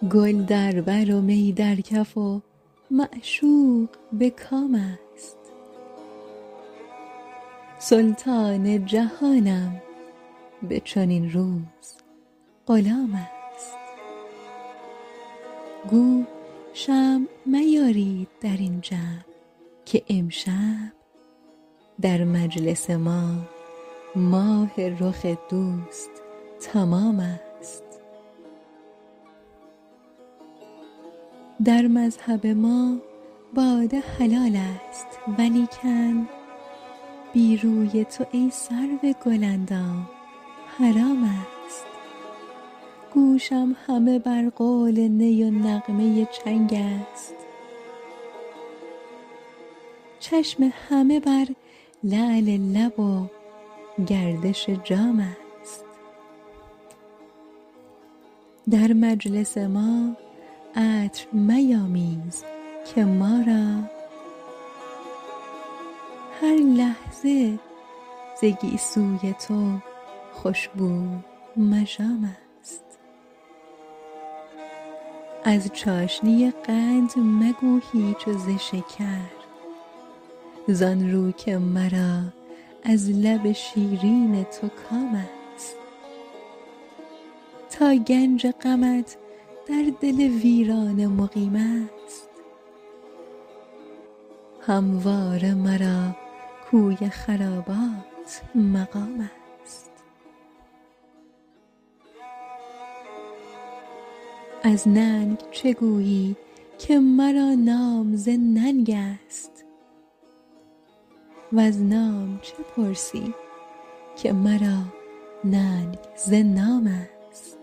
گل در بر و می در کف و معشوق به کام است. سلطان جهانم به چنین روز غلام است. گو شمع میارید در این جمع که امشب در مجلس ما ماه رخ دوست تمام است. در مذهب ما باده حلال است، ولیکن بی روی تو ای سرو گلاندام حرام است. گوشم همه بر قول نی و نغمه چنگ است، چشم همه بر لعل لب و گردش جام است. در مجلس ما عطر میامیز که ما را هر لحظه ز گیسوی تو خوشبو مژام است. از چاشنی قند مگو هیچ و ز شکر، زان رو که مرا از لب شیرین تو کام است. تا گنج غمت در دل ویرانه مقیم است، همواره مرا کوی خرابات مقام است. از ننگ چه گویی که مرا نام ز ننگ است، وز نام چه پرسی که مرا ننگ ز نام است.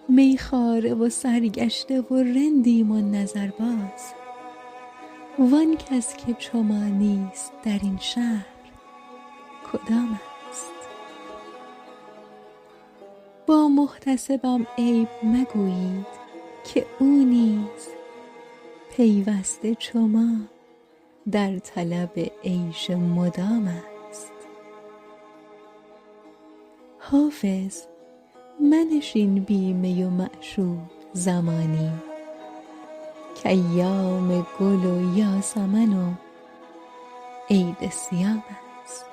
میخواره و سرگشته و رندیم و نظرباز، وان کس که چو ما نیست در این شهر کدام است. با محتسبم عیب مگویید که او نیز پیوسته چو ما در طلب عیش مدام است. حافظ منشین بی می و معشوق زمانی، کایام گل و یاسمن و عید صیام است.